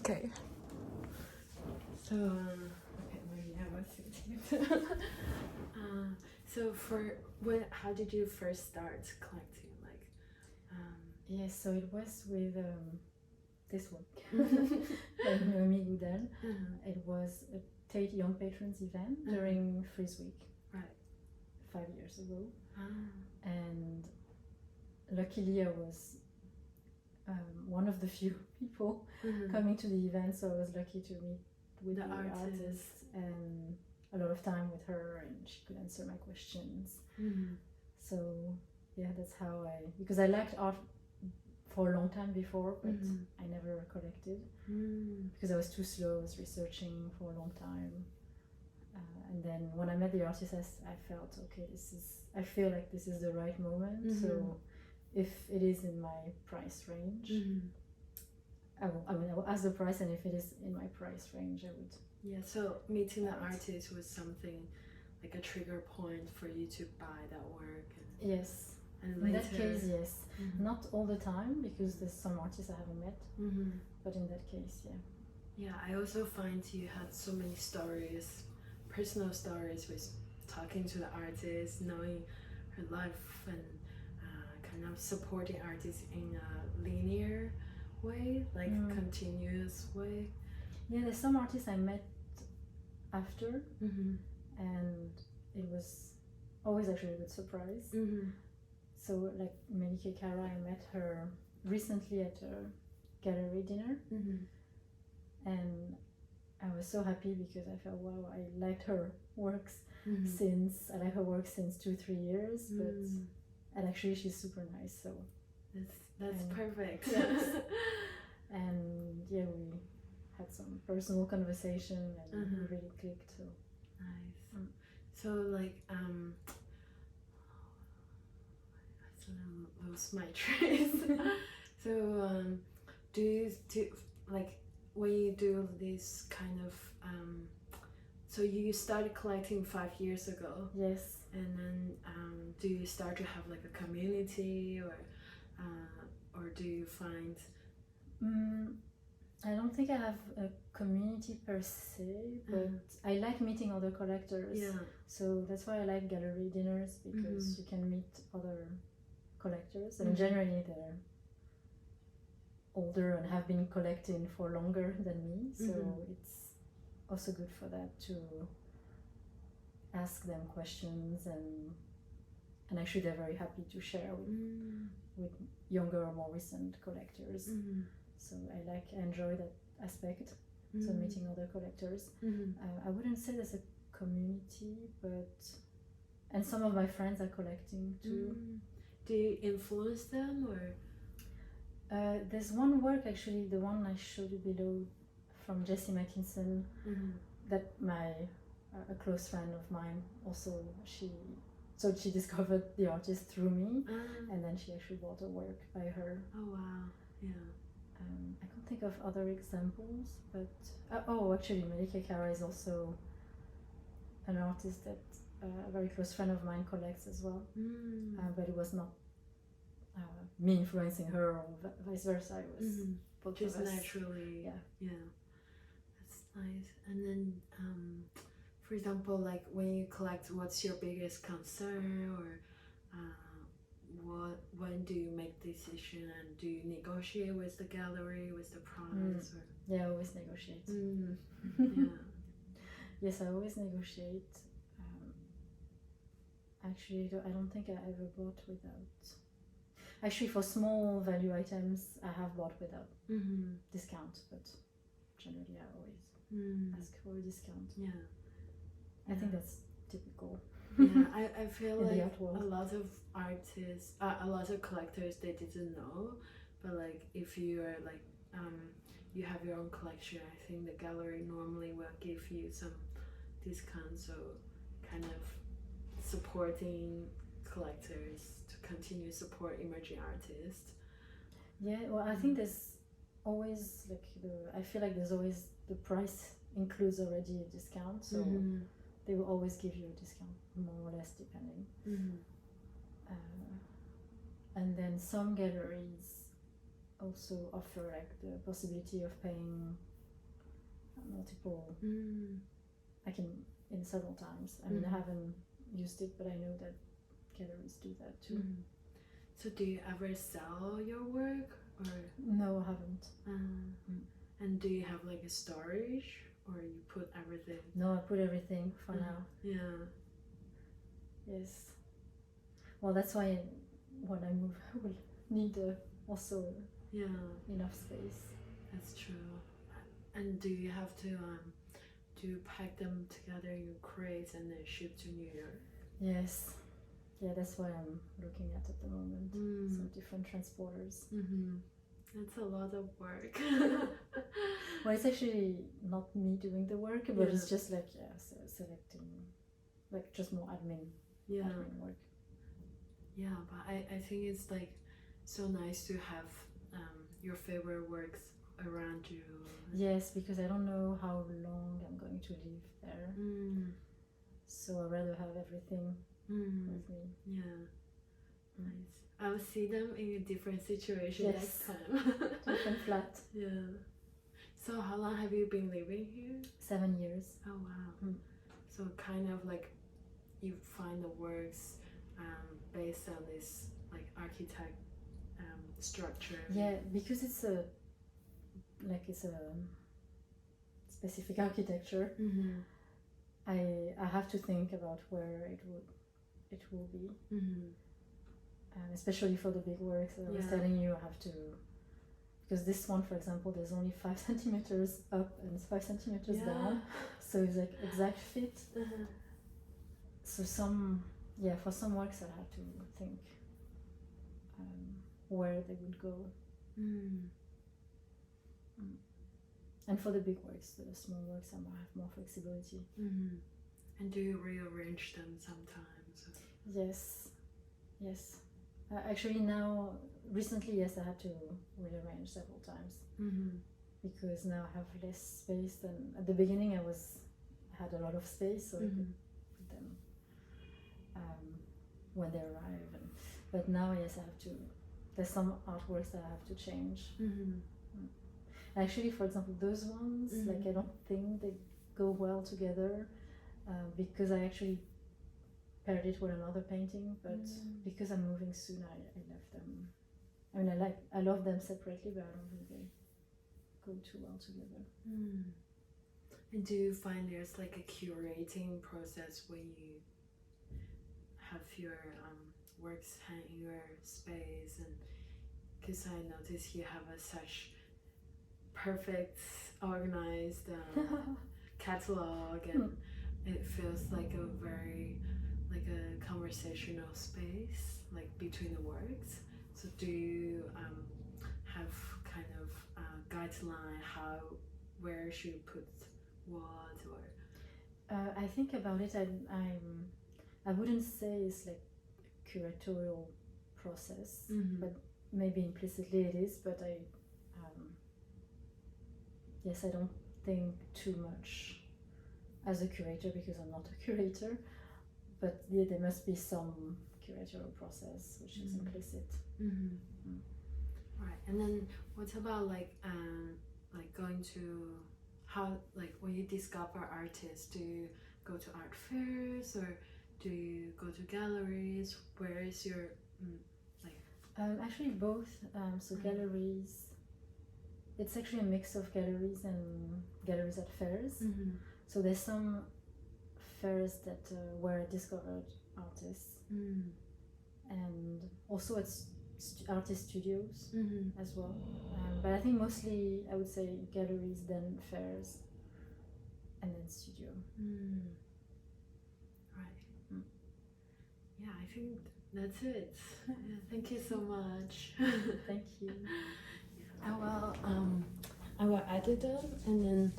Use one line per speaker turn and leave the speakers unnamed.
Okay. So, okay, maybe I was thinking. So how did you first start collecting?
Yes, so it was with this one, by Noemi Goudal. It was a Tate Young Patrons event during Freeze Week,
right,
5 years ago. And luckily I was one of the few people coming to the event, so I was lucky to meet with the artist and a lot of time with her, and she could answer my questions. So yeah, that's how because I liked art for a long time before, but I never collected because I was too slow. I was researching for a long time, and then when I met the artist, I felt okay. I feel like this is the right moment. So if it is in my price range, I will ask the price, and if it is in my price range, I would.
Yeah. So meeting the artist was something like a trigger point for you to buy that work.
Yes.
And
in that case, yes. Not all the time, because there's some artists I haven't met, but in that case, yeah.
Yeah, I also find you had so many stories, personal stories, with talking to the artist, knowing her life, and kind of supporting artists in a linear way, like continuous way.
Yeah, there's some artists I met after, and it was always actually a good surprise. So like Melike Kara, I met her recently at a gallery dinner, and I was so happy because I felt, wow, I liked her works since 2-3 years, and actually she's super nice, so
that's perfect.
And yeah, we had some personal conversation, and we really clicked. So
nice. So like I lost my trace. So do you like when you do this kind of so you started collecting 5 years ago?
Yes.
And then do you start to have like a community, or do you find
I don't think I have a community per se, but I like meeting other collectors.
Yeah.
So that's why I like gallery dinners, because you can meet other collectors, and generally they're older and have been collecting for longer than me, so it's also good for that, to ask them questions, and actually they're very happy to share with younger or more recent collectors. So I enjoy that aspect, so meeting other collectors. I wouldn't say there's a community, and some of my friends are collecting too.
Do you influence them, or?
There's one work, actually, the one I showed you below, from Jessie Mackinson, that a close friend of mine also, she discovered the artist through me, and then she actually bought a work by her.
Oh wow, yeah.
I can't think of other examples, but actually Melike Kara is also an artist that a very close friend of mine collects as well, but it was not me influencing her or vice versa. It was both
just
of us.
Naturally. Yeah, that's nice. And then for example, like when you collect, what's your biggest concern, or when do you make decision, and do you negotiate with the gallery, with the price?
Yeah, I always negotiate.
Yeah.
Yes, I always negotiate. Actually, I don't think I ever bought without. Actually, for small value items, I have bought without discount, but generally I always ask for a discount.
Yeah.
I think that's typical.
Yeah, I feel like a lot of artists, a lot of collectors, they didn't know, but like if you are like you have your own collection, I think the gallery normally will give you some discount, so kind of supporting collectors to continue support emerging artists.
Yeah, well, I think there's always I feel like there's always the price includes already a discount, so they will always give you a discount, more or less, depending. And then some galleries also offer like the possibility of paying multiple. I can in several times. I mean, I haven't used it, but I know that galleries do that too.
So do you ever sell your work or?
No, I haven't.
And do you have like a storage or you put everything?
No, I put everything for now.
Yeah.
Yes. Well, that's why when I move, I will need also enough space.
That's true. And do you have to do you pack them together in crates and then ship to New York?
Yes. Yeah, that's what I'm looking at the moment. Some different transporters.
That's a lot of work.
Well, it's actually not me doing the work, but it's just like selecting, like just more admin work.
Yeah, but I think it's like so nice to have your favorite works around you.
Yes, because I don't know how long I'm going to live there. So I'd rather have everything with me.
Yeah. Nice. I'll see them in a different situation next time.
Different flat.
Yeah. So how long have you been living here?
7 years.
Oh wow. So kind of like you find the works based on this like architect structure.
Yeah, because it's a specific architecture. I have to think about where it will be. Especially for the big works. I was telling you, I have to, because this one, for example, there's only 5 centimeters up and 5 centimeters down, so it's like exact fit. So for some works I have to think where they would go. And for the big works, the small works, I have more flexibility.
And do you rearrange them sometimes?
Yes. Actually now, recently, yes, I had to rearrange several times. Because now I have less space than at the beginning. I had a lot of space, so I could put them when they arrive. But now, yes, I have to. There's some artworks that I have to change. Actually, for example, those ones, like I don't think they go well together because I actually paired it with another painting, but because I'm moving soon, I left them. I mean, I love them separately, but I don't think they go too well together.
And do you find there's like a curating process when you have your works hang in your space? And because I noticed you have such perfect, organized catalog, and it feels like a very a conversational space like between the works. So do you have kind of a guideline where should you put what, or
I think about it, I wouldn't say it's like a curatorial process, but maybe implicitly it is, but yes, I don't think too much as a curator because I'm not a curator. But yeah, there must be some curatorial process which is implicit.
Right. And then what about like going to how, like when you discover artists, do you go to art fairs or do you go to galleries? Where is your
actually both. So galleries, it's actually a mix of galleries and galleries at fairs. So there's some fairs that where I discovered artists, and also at artist studios as well. But I think mostly I would say galleries, then fairs, and then studio.
Right. Yeah, I think that's it. Thank you so much.
Thank you.
I will edit them and then